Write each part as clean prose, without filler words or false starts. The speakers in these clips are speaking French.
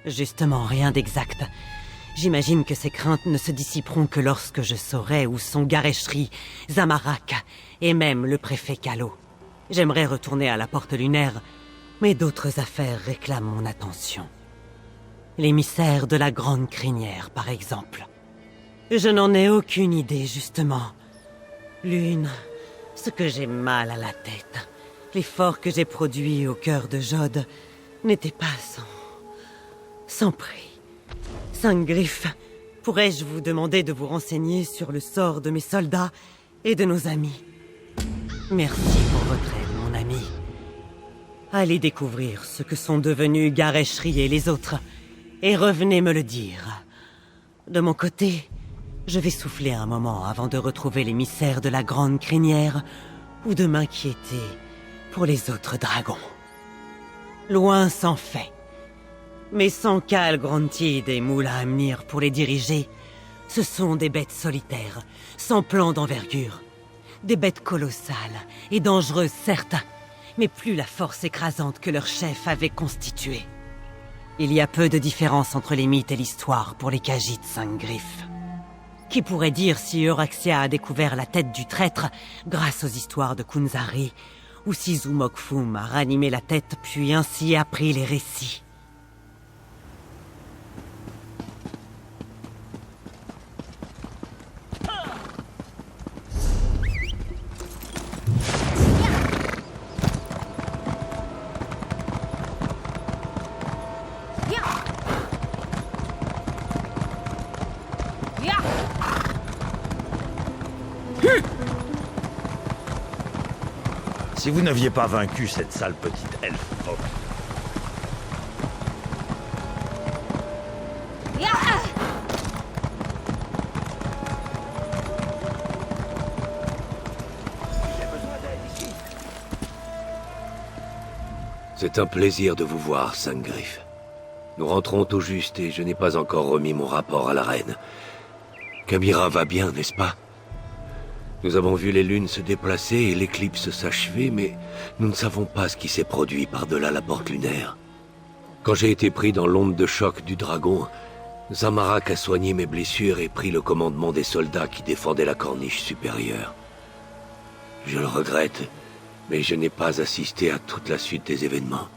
Justement, rien d'exact. J'imagine que ces craintes ne se dissiperont que lorsque je saurai où sont Gareshri, Zamorak et même le préfet Kallo. J'aimerais retourner à la Porte Lunaire, mais d'autres affaires réclament mon attention. L'émissaire de la Grande Crinière, par exemple. Je n'en ai aucune idée, justement. Lune, ce que j'ai mal à la tête. L'effort que j'ai produit au cœur de Jode n'était pas sans prix. Saint-Griff, pourrais-je vous demander de vous renseigner sur le sort de mes soldats et de nos amis? Merci pour votre aide, mon ami. Allez découvrir ce que sont devenus Gareshri et les autres, et revenez me le dire. De mon côté, je vais souffler un moment avant de retrouver l'émissaire de la Grande Crinière ou de m'inquiéter pour les autres dragons. Loin s'en fait. Mais sans Khal Grantid et Moula Amnir pour les diriger, ce sont des bêtes solitaires, sans plan d'envergure. Des bêtes colossales et dangereuses, certes, mais plus la force écrasante que leur chef avait constituée. Il y a peu de différence entre les mythes et l'histoire pour les Khajiit Saint-Griff. Qui pourrait dire si Euraxia a découvert la tête du traître grâce aux histoires de Kunzari, ou si Zumokfum a ranimé la tête puis ainsi appris les récits. Si vous n'aviez pas vaincu cette sale petite elfe... Oh. C'est un plaisir de vous voir, Saint-Griff. Nous rentrons tout juste et je n'ai pas encore remis mon rapport à la reine. Kamira va bien, n'est-ce pas? Nous avons vu les lunes se déplacer et l'éclipse s'achever, mais nous ne savons pas ce qui s'est produit par-delà la Porte Lunaire. Quand j'ai été pris dans l'onde de choc du dragon, Zamorak a soigné mes blessures et pris le commandement des soldats qui défendaient la corniche supérieure. Je le regrette, mais je n'ai pas assisté à toute la suite des événements.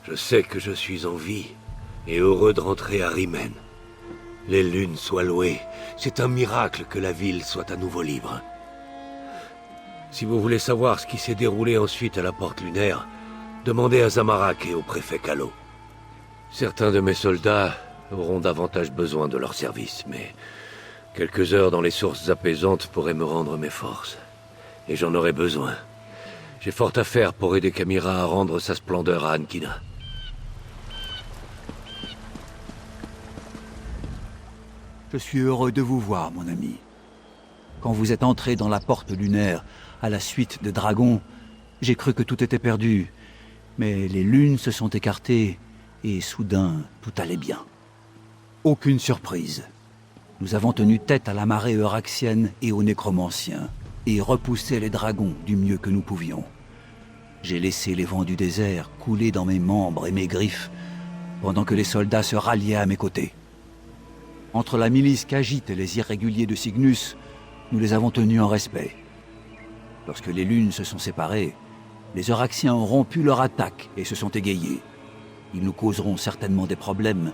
Je sais que je suis en vie et heureux de rentrer à Rimen. Les lunes soient louées, c'est un miracle que la ville soit à nouveau libre. Si vous voulez savoir ce qui s'est déroulé ensuite à la Porte Lunaire, demandez à Zamorak et au préfet Kallo. Certains de mes soldats auront davantage besoin de leur service, mais quelques heures dans les sources apaisantes pourraient me rendre mes forces. Et j'en aurai besoin. J'ai fort à faire pour aider Kamira à rendre sa splendeur à Ankina. Je suis heureux de vous voir, mon ami. Quand vous êtes entré dans la Porte Lunaire, à la suite de dragons, j'ai cru que tout était perdu. Mais les lunes se sont écartées, et soudain, tout allait bien. Aucune surprise. Nous avons tenu tête à la marée euraxienne et aux nécromanciens, et repoussé les dragons du mieux que nous pouvions. J'ai laissé les vents du désert couler dans mes membres et mes griffes, pendant que les soldats se ralliaient à mes côtés. Entre la milice Khajiit et les irréguliers de Cygnus, nous les avons tenus en respect. Lorsque les lunes se sont séparées, les Euraxiens ont rompu leur attaque et se sont égayés. Ils nous causeront certainement des problèmes,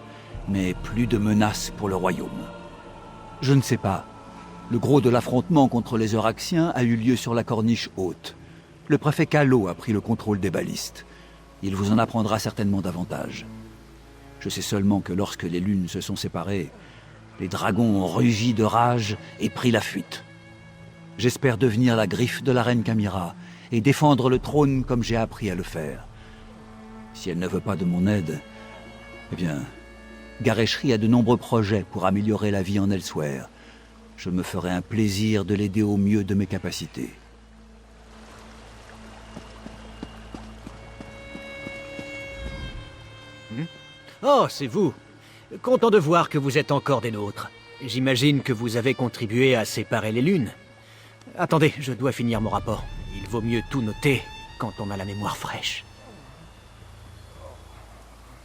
mais plus de menaces pour le royaume. Je ne sais pas. Le gros de l'affrontement contre les Euraxiens a eu lieu sur la corniche haute. Le préfet Kallo a pris le contrôle des balistes. Il vous en apprendra certainement davantage. Je sais seulement que lorsque les lunes se sont séparées, les dragons ont rugi de rage et pris la fuite. J'espère devenir la griffe de la reine Kamira et défendre le trône comme j'ai appris à le faire. Si elle ne veut pas de mon aide, eh bien, Gareshri a de nombreux projets pour améliorer la vie en Elsweyr. Je me ferai un plaisir de l'aider au mieux de mes capacités. Oh, c'est vous. Content de voir que vous êtes encore des nôtres. J'imagine que vous avez contribué à séparer les lunes. Attendez, je dois finir mon rapport. Il vaut mieux tout noter quand on a la mémoire fraîche.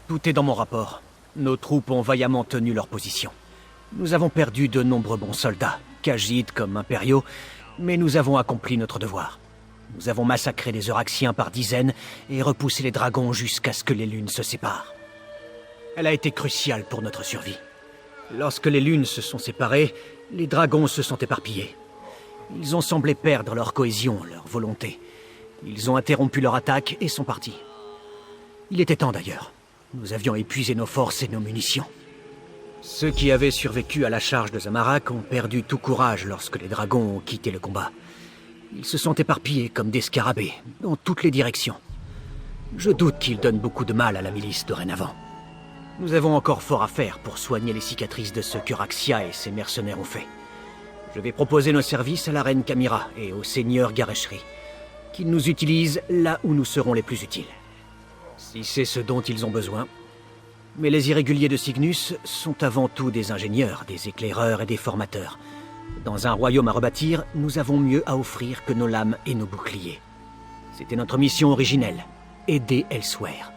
Tout est dans mon rapport. nos troupes ont vaillamment tenu leur position. Nous avons perdu de nombreux bons soldats, Khajiits comme impériaux, mais nous avons accompli notre devoir. Nous avons massacré les Euraxiens par dizaines et repoussé les dragons jusqu'à ce que les lunes se séparent. Elle a été cruciale pour notre survie. Lorsque les lunes se sont séparées, les dragons se sont éparpillés. Ils ont semblé perdre leur cohésion, leur volonté. Ils ont interrompu leur attaque et sont partis. Il était temps d'ailleurs. Nous avions épuisé nos forces et nos munitions. Ceux qui avaient survécu à la charge de Zamorak ont perdu tout courage lorsque les dragons ont quitté le combat. Ils se sont éparpillés comme des scarabées, dans toutes les directions. Je doute qu'ils donnent beaucoup de mal à la milice dorénavant. Nous avons encore fort à faire pour soigner les cicatrices de ce qu'Euraxia et ses mercenaires ont fait. Je vais proposer nos services à la reine Kamira et au seigneur Gareshri, qu'ils nous utilisent là où nous serons les plus utiles. Si c'est ce dont ils ont besoin. Mais les irréguliers de Cygnus sont avant tout des ingénieurs, des éclaireurs et des formateurs. Dans un royaume à rebâtir, nous avons mieux à offrir que nos lames et nos boucliers. C'était notre mission originelle, aider Elsweyr.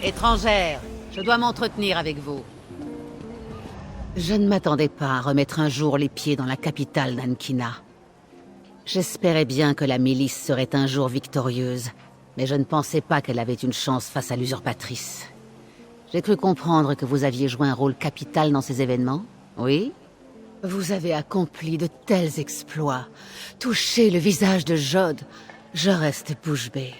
Étrangère, je dois m'entretenir avec vous. Je ne m'attendais pas à remettre un jour les pieds dans la capitale d'Ankina. J'espérais bien que la milice serait un jour victorieuse, mais je ne pensais pas qu'elle avait une chance face à l'usurpatrice. J'ai cru comprendre que vous aviez joué un rôle capital dans ces événements, oui? Vous avez accompli de tels exploits, touché le visage de Jod, je reste bouche bée.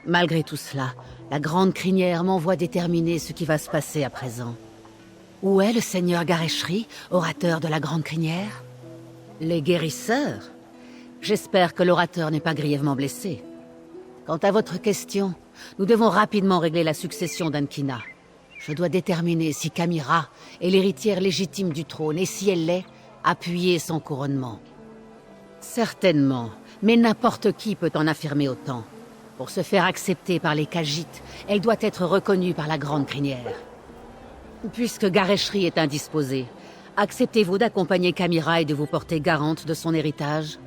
Malgré tout cela, la Grande Crinière m'envoie déterminer ce qui va se passer à présent. Où est le seigneur Gareshri, orateur de la Grande Crinière? Les guérisseurs? J'espère que l'orateur n'est pas grièvement blessé. Quant à votre question, nous devons rapidement régler la succession d'Ankina. Je dois déterminer si Kamira est l'héritière légitime du trône et si elle l'est, appuyer son couronnement. Certainement, mais n'importe qui peut en affirmer autant. Pour se faire accepter par les Khajiits, elle doit être reconnue par la Grande Crinière. Puisque Gareshri est indisposé, acceptez-vous d'accompagner Kamira et de vous porter garante de son héritage?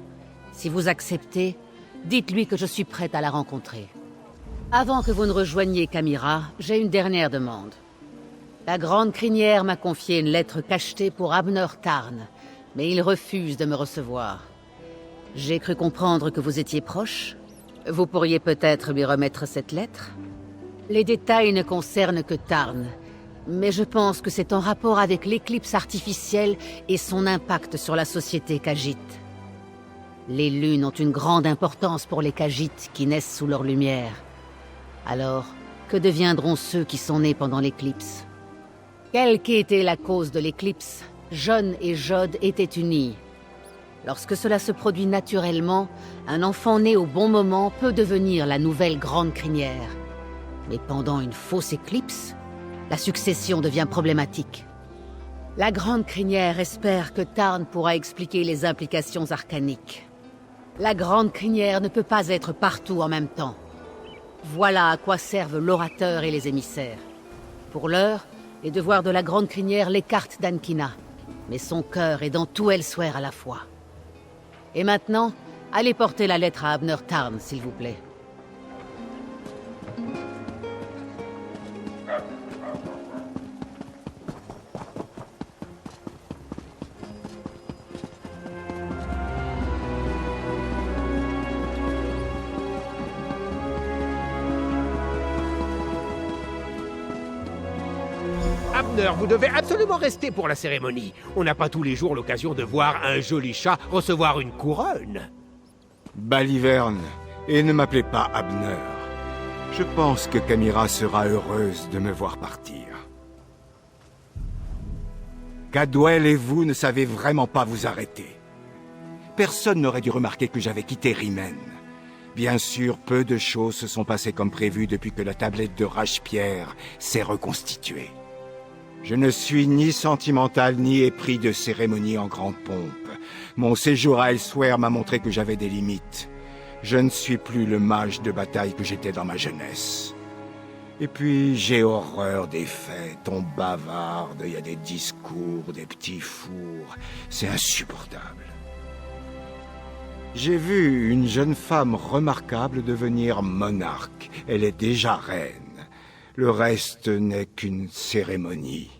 Si vous acceptez, dites-lui que je suis prête à la rencontrer. Avant que vous ne rejoigniez Kamira, j'ai une dernière demande. La Grande Crinière m'a confié une lettre cachetée pour Abner Tarn, mais il refuse de me recevoir. J'ai cru comprendre que vous étiez proche. Vous pourriez peut-être lui remettre cette lettre? Les détails ne concernent que Tarn, mais je pense que c'est en rapport avec l'éclipse artificielle et son impact sur la société Khajiit. Les lunes ont une grande importance pour les Khajiits qui naissent sous leur lumière. Alors, que deviendront ceux qui sont nés pendant l'éclipse? Quelle qu'ait été la cause de l'éclipse, Jon et Jod étaient unis. Lorsque cela se produit naturellement, un enfant né au bon moment peut devenir la nouvelle Grande Crinière. Mais pendant une fausse éclipse, la succession devient problématique. La Grande Crinière espère que Tarn pourra expliquer les implications arcaniques. La Grande Crinière ne peut pas être partout en même temps. Voilà à quoi servent l'orateur et les émissaires. Pour l'heure, les devoirs de la Grande Crinière l'écartent d'Ankina, mais son cœur est dans tout Elsweyr à la fois. Et maintenant, allez porter la lettre à Abner Tarn, s'il vous plaît. Abner, vous devez absolument rester pour la cérémonie. On n'a pas tous les jours l'occasion de voir un joli chat recevoir une couronne. Baliverne, et ne m'appelez pas Abner. Je pense que Kamira sera heureuse de me voir partir. Cadwell et vous ne savez vraiment pas vous arrêter. Personne n'aurait dû remarquer que j'avais quitté Rimen. Bien sûr, peu de choses se sont passées comme prévu depuis que la tablette de Rashpierre s'est reconstituée. Je ne suis ni sentimental ni épris de cérémonies en grande pompe. Mon séjour à Elsewhere m'a montré que j'avais des limites. Je ne suis plus le mage de bataille que j'étais dans ma jeunesse. Et puis, j'ai horreur des fêtes. On bavarde, il y a des discours, des petits fours. C'est insupportable. J'ai vu une jeune femme remarquable devenir monarque. Elle est déjà reine. Le reste n'est qu'une cérémonie.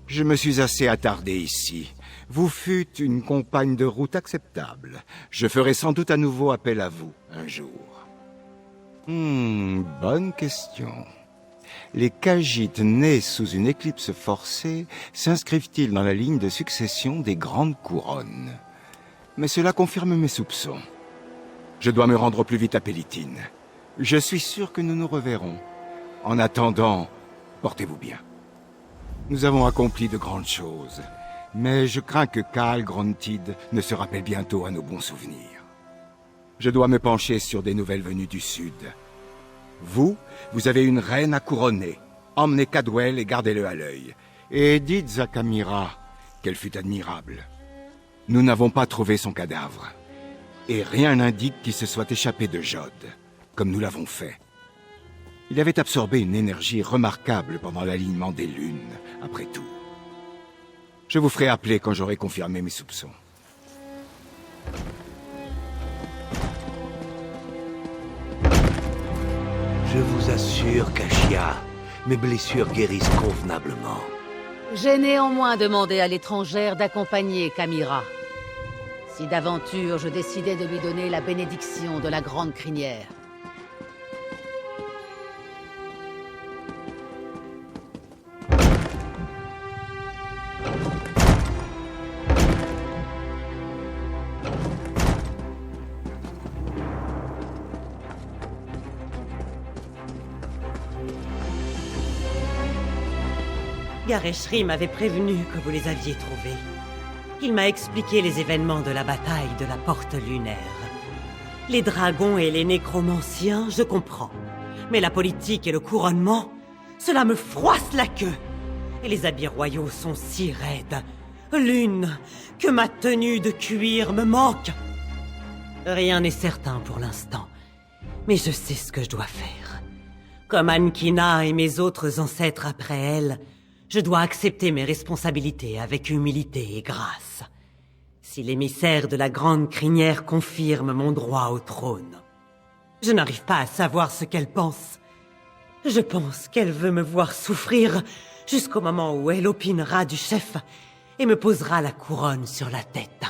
Je me suis assez attardé ici. Vous fûtes une compagne de route acceptable. Je ferai sans doute à nouveau appel à vous, un jour. Bonne question. Les Khajiits nés sous une éclipse forcée s'inscrivent-ils dans la ligne de succession des grandes couronnes? Mais cela confirme mes soupçons. Je dois me rendre au plus vite à Palatine. Je suis sûr que nous nous reverrons. En attendant, portez-vous bien. Nous avons accompli de grandes choses, mais je crains que Khal Grontid ne se rappelle bientôt à nos bons souvenirs. Je dois me pencher sur des nouvelles venues du Sud. Vous avez une reine à couronner. Emmenez Cadwell et gardez-le à l'œil. Et dites à Kamira qu'elle fut admirable. Nous n'avons pas trouvé son cadavre. Et rien n'indique qu'il se soit échappé de Jod, comme nous l'avons fait. Il avait absorbé une énergie remarquable pendant l'alignement des lunes, après tout. Je vous ferai appeler quand j'aurai confirmé mes soupçons. Je vous assure, Kashia, mes blessures guérissent convenablement. J'ai néanmoins demandé à l'étrangère d'accompagner Kamira. Si d'aventure je décidais de lui donner la bénédiction de la Grande Crinière. Gareshri m'avait prévenu que vous les aviez trouvés. Il m'a expliqué les événements de la bataille de la Porte Lunaire. Les dragons et les nécromanciens, je comprends. Mais la politique et le couronnement, cela me froisse la queue. Et les habits royaux sont si raides. Lune, que ma tenue de cuir me manque. Rien n'est certain pour l'instant. Mais je sais ce que je dois faire. Comme Ankina et mes autres ancêtres après elle, je dois accepter mes responsabilités avec humilité et grâce. Si l'émissaire de la Grande Crinière confirme mon droit au trône, je n'arrive pas à savoir ce qu'elle pense. Je pense qu'elle veut me voir souffrir jusqu'au moment où elle opinera du chef et me posera la couronne sur la tête.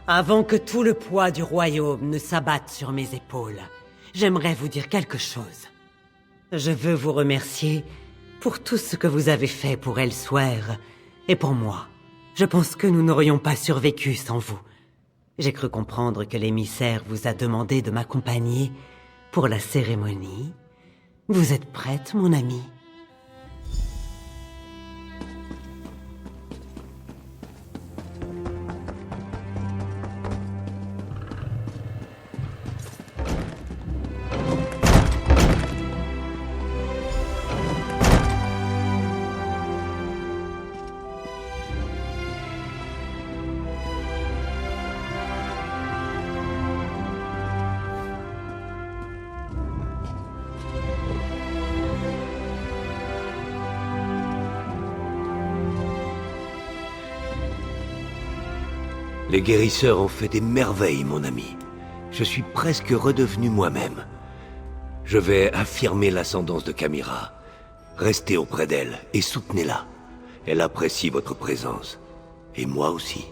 Avant que tout le poids du royaume ne s'abatte sur mes épaules, j'aimerais vous dire quelque chose. Je veux vous remercier pour tout ce que vous avez fait pour Elsewhere et pour moi. Je pense que nous n'aurions pas survécu sans vous. J'ai cru comprendre que l'émissaire vous a demandé de m'accompagner pour la cérémonie. Vous êtes prête, mon ami? Les guérisseurs ont fait des merveilles, mon ami. Je suis presque redevenu moi-même. Je vais affirmer l'ascendance de Kamira. Restez auprès d'elle et soutenez-la. Elle apprécie votre présence. Et moi aussi.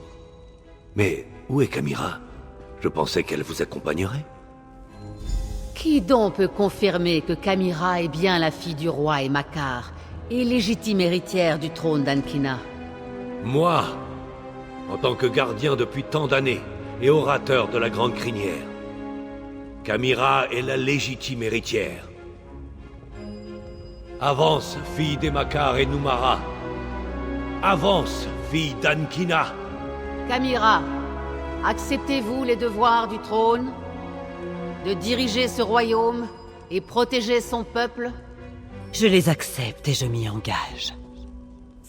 Mais où est Kamira? Je pensais qu'elle vous accompagnerait. Qui donc peut confirmer que Kamira est bien la fille du roi et Makar, et légitime héritière du trône d'Ankina? Moi, en tant que gardien depuis tant d'années et orateur de la Grande Crinière, Kamira est la légitime héritière. Avance, fille des Makar et Numara. Avance, fille d'Ankina. Kamira, acceptez-vous les devoirs du trône? De diriger ce royaume et protéger son peuple? Je les accepte et je m'y engage.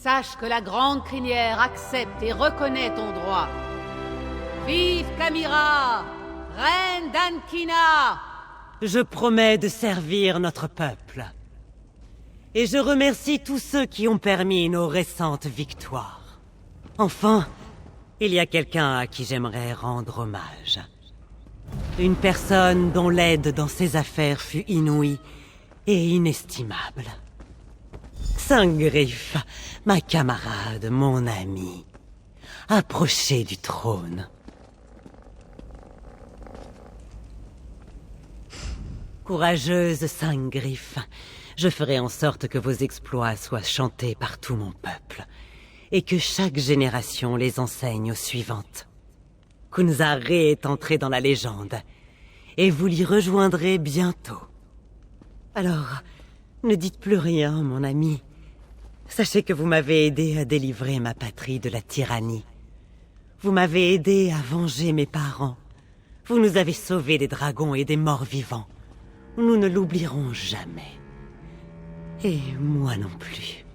Sache que la Grande Crinière accepte et reconnaît ton droit. Vive Kamira, reine d'Ankina! Je promets de servir notre peuple. Et je remercie tous ceux qui ont permis nos récentes victoires. Enfin, il y a quelqu'un à qui j'aimerais rendre hommage. Une personne dont l'aide dans ses affaires fut inouïe et inestimable. Saint-Griff, ma camarade, mon ami. Approchez du trône. Courageuse Saint-Griff, je ferai en sorte que vos exploits soient chantés par tout mon peuple, et que chaque génération les enseigne aux suivantes. Kunzare est entré dans la légende, et vous l'y rejoindrez bientôt. Alors, ne dites plus rien, mon ami. Sachez que vous m'avez aidé à délivrer ma patrie de la tyrannie. Vous m'avez aidé à venger mes parents. Vous nous avez sauvés des dragons et des morts vivants. Nous ne l'oublierons jamais. Et moi non plus.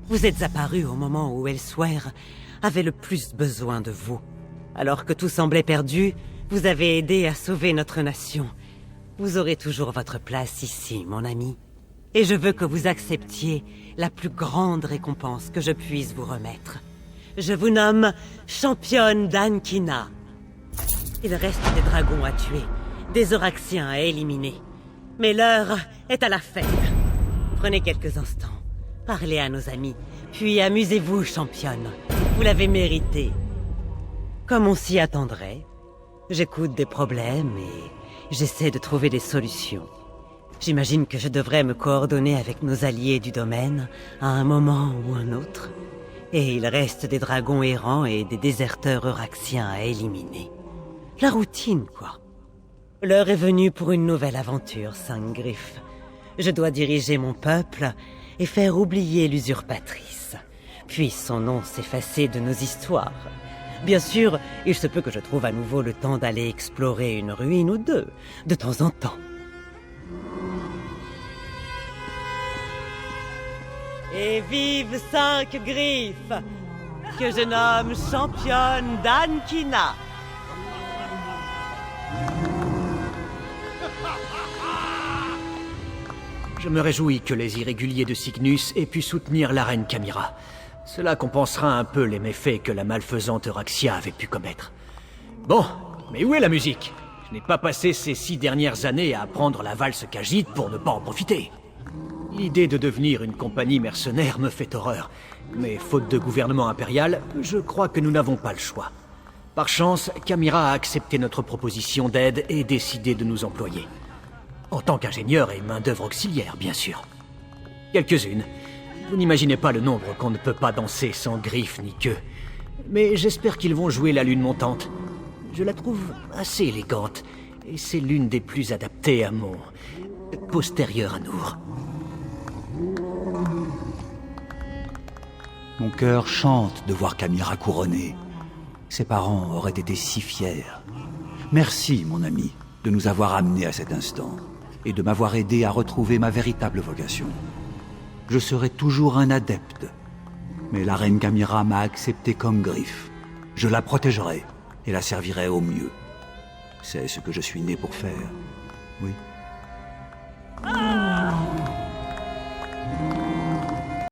Vous êtes apparus au moment où Elsweyr avait le plus besoin de vous. Alors que tout semblait perdu, vous avez aidé à sauver notre nation. Vous aurez toujours votre place ici, mon ami. Et je veux que vous acceptiez la plus grande récompense que je puisse vous remettre. Je vous nomme championne d'Ankina. Il reste des dragons à tuer, des Auraxiens à éliminer. Mais l'heure est à la fête. Prenez quelques instants, parlez à nos amis, puis amusez-vous, championne. Vous l'avez mérité. Comme on s'y attendrait, j'écoute des problèmes et j'essaie de trouver des solutions. J'imagine que je devrais me coordonner avec nos alliés du domaine à un moment ou un autre. Et il reste des dragons errants et des déserteurs euraxiens à éliminer. La routine, quoi. L'heure est venue pour une nouvelle aventure, Saint-Griff. Je dois diriger mon peuple et faire oublier l'usurpatrice. Puis son nom s'effacer de nos histoires. Bien sûr, il se peut que je trouve à nouveau le temps d'aller explorer une ruine ou deux, de temps en temps. Et vive Saint-Griff, que je nomme championne d'Ankina. Je me réjouis que les irréguliers de Cygnus aient pu soutenir la reine Kamira. Cela compensera un peu les méfaits que la malfaisante Euraxia avait pu commettre. Bon, mais où est la musique? Je n'ai pas passé ces 6 dernières années à apprendre la valse Khajiit pour ne pas en profiter. L'idée de devenir une compagnie mercenaire me fait horreur. Mais faute de gouvernement impérial, je crois que nous n'avons pas le choix. Par chance, Kamira a accepté notre proposition d'aide et décidé de nous employer. En tant qu'ingénieur et main-d'œuvre auxiliaire, bien sûr. Quelques-unes. Vous n'imaginez pas le nombre qu'on ne peut pas danser sans griffes ni queue. Mais j'espère qu'ils vont jouer la lune montante. Je la trouve assez élégante, et c'est l'une des plus adaptées à mon postérieur Anour. Mon cœur chante de voir Kamira couronnée. Ses parents auraient été si fiers. Merci, mon ami, de nous avoir amenés à cet instant, et de m'avoir aidé à retrouver ma véritable vocation. Je serai toujours un adepte, mais la reine Kamira m'a accepté comme Griff. Je la protégerai et la servirai au mieux. C'est ce que je suis né pour faire, oui.